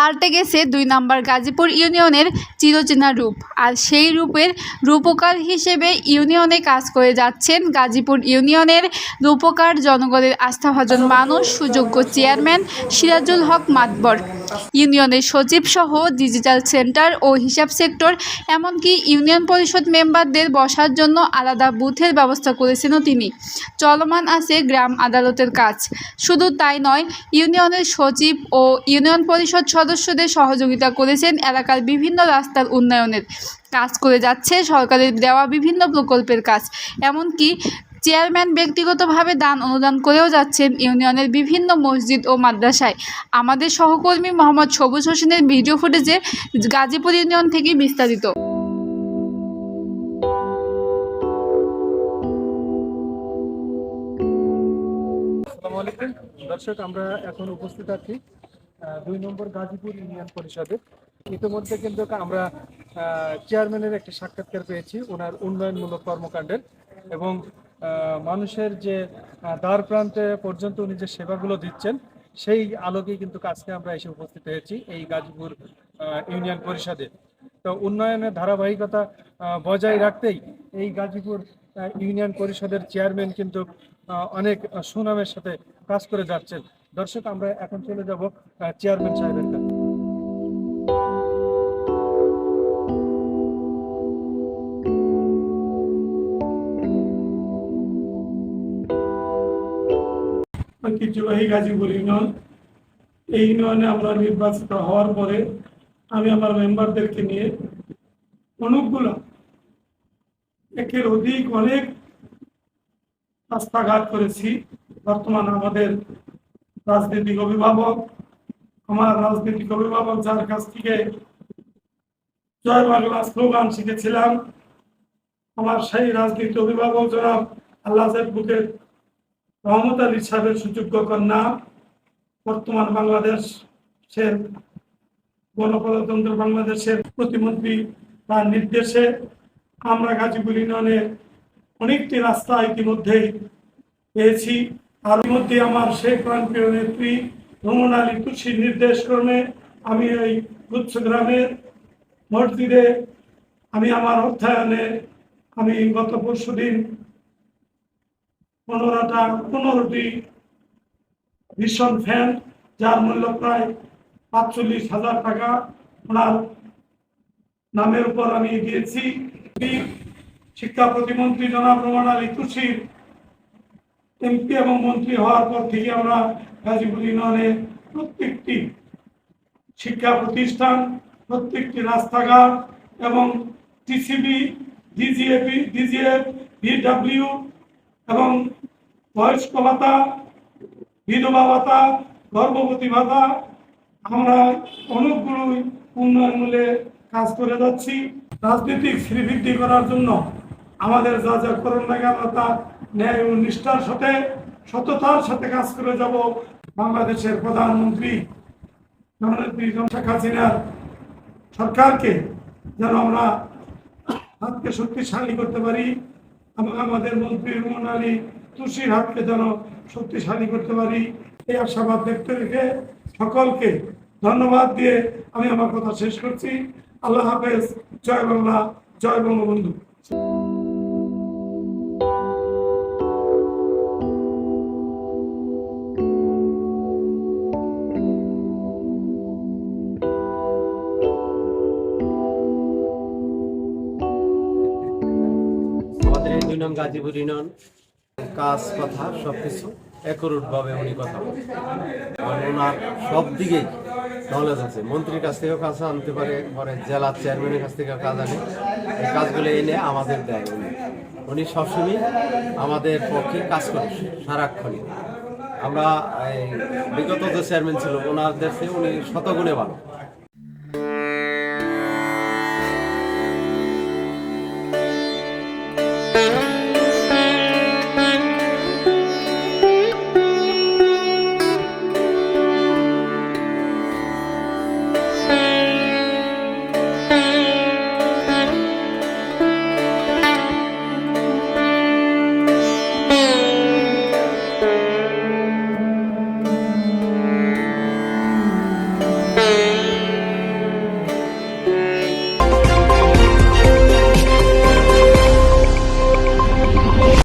পাল্টে গেছে ২ নম্বর গাজীপুর ইউনিয়নের চিরচেনা রূপ। আর সেই রূপের রূপকার হিসেবে ইউনিয়নে কাজ করে যাচ্ছেন গাজীপুর ইউনিয়নের রূপকার, জনগণের আস্থাভাজন মানুষ, সুযোগ্য চেয়ারম্যান সিরাজুল হক মাতবর। ইউনিয়নের সচিব সহ ডিজিটাল সেন্টার ও হিসাব সেক্টর, এমনকি ইউনিয়ন পরিষদ মেম্বারদের বসার জন্য আলাদা বুথের ব্যবস্থা করেছেনও তিনি। চলমান আছে গ্রাম আদালতের কাজ। শুধু তাই নয়, ইউনিয়নের সচিব ও ইউনিয়ন পরিষদ সদস্যদের সহযোগিতা করেছেন এলাকার বিভিন্ন রাস্তার উন্নয়নের কাজ করে যাচ্ছে সরকারের দেওয়া বিভিন্ন প্রকল্পের কাজ। এমনকি চেয়ারম্যান ব্যক্তিগতভাবে দান অনুদান করেও যাচ্ছেন ইউনিয়নের বিভিন্ন মসজিদ ও মাদ্রাসায়। আমাদের সহকর্মী মোহাম্মদ সবুজ হোসেনের ভিডিও ফুটেজে গাজীপুর ইউনিয়ন থেকে বিস্তারিত। আসসালামু আলাইকুম দর্শক, আমরা এখন উপস্থিত আছি ২ নম্বর গাজীপুর ইউনিয়ন পরিষদে। ইতিমধ্যে কিন্তু আমরা চেয়ারম্যানের একটি সাক্ষাৎকার পেয়েছি ওনার উন্নয়নমূলক কর্মকাণ্ডের, এবং মানুষের যে দ্বার প্রান্তে পর্যন্ত উনি যে সেবাগুলো দিচ্ছেন সেই আলোকেই কিন্তু আজকে আমরা এসে উপস্থিত হয়েছি এই গাজীপুর ইউনিয়ন পরিষদে। তো উন্নয়নের ধারাবাহিকতা বজায় রাখতেই এই গাজীপুর ইউনিয়ন পরিষদের চেয়ারম্যান কিন্তু অনেক সুনামের সাথে কাজ করে যাচ্ছেন। দর্শক, আমরা এখন চলে যাব চেয়ারম্যান সাহেবের কাছে। ঐতিহ্যবাহী গাজীপুর ইউনিয়ন, এই ইউনিয়নে আমরা নির্বাচিত হওয়ার পরে আমি আমার মেম্বারদেরকে নিয়ে অনেকগুলো একের অধিক অনেক রাস্তাঘাট করেছি। বর্তমান আমাদের রাজনৈতিক অভিভাবক, যার কাছ থেকে জয় বাংলা স্লোগান শিখেছিলাম, আমার সেই রাজনীতি অভিভাবক জনাব আল্লাহ বুকের রহমত আলী সাহেবের সুযোগ্য কন্যা, বর্তমান বাংলাদেশের গণপ্রজাতন্ত্র বাংলাদেশের প্রতিমন্ত্রী, তার নির্দেশে আমরা গাজীপুর ইউনিয়নে অনেকটি রাস্তা ইতিমধ্যেই পেয়েছি। আর মধ্যে আমার সেই প্রাণপ্রিয় নেত্রী রমন আলী তুলসীর নির্দেশ ক্রমে আমি এই গুচ্ছ গ্রামের মসজিদে আমার অর্থায়নে আমি গত পরশুদিন 15টি ভীষণ ফ্যান, যার মূল্য প্রায় ৪৫,০০০ টাকা ওনার নামের উপর আমি দিয়েছি। শিক্ষা প্রতিমন্ত্রী জনাব রমন আলী তুলসীর এমপি এবং মন্ত্রী হওয়ার পর থেকে আমরা গাজীপুর ইউনিয়নে প্রত্যেকটি শিক্ষা প্রতিষ্ঠান, প্রত্যেকটি রাস্তাঘাট এবং টিসিবি, ডিজিএফ, ভিডব্লিউ এবং বয়স্ক ভাতা, বিধবা ভাতা, গর্ভবতী ভাতা, আমরা অনেকগুলোই উন্নয়নমূলক কাজ করে যাচ্ছি। রাজনৈতিক শ্রীবৃদ্ধি করার জন্য আমাদের যা যা করণ লাগে আমরা তা ন্যায় ও নিষ্ঠার সাথে, সততার সাথে কাজ করে যাব। বাংলাদেশের প্রধানমন্ত্রী জননেত্রী শেখ হাসিনার সরকারকে যেন আমরা হাতকে শক্তিশালী করতে পারি এবং আমাদের মন্ত্রী রমন আলী তুলসীর হাতকে যেন শক্তিশালী করতে পারি, এই আশাবাদ ব্যক্ত রেখে সকলকে ধন্যবাদ দিয়ে আমি আমার কথা শেষ করছি। আল্লাহ হাফেজ। জয় বাংলা, জয় বঙ্গবন্ধু। আমাদের এই ২ নং গাজীপুর ইউনিয়ন কাজ কথা সবকিছু একরুটভাবে উনি কথা বলেন। ওনার সব দিকেই নলেজ আছে। মন্ত্রীর কাছ থেকেও কাজ আনতে পারে, পরে জেলা চেয়ারম্যানের কাছ থেকেও কাজ আনে। এই কাজগুলো এনে আমাদের দেয় উনি সবসময় আমাদের পক্ষে কাজ করে সারাক্ষণই। আমরা বিগত যে চেয়ারম্যান ছিল ওনাদের চেয়ে উনি শতগুণে ভালো।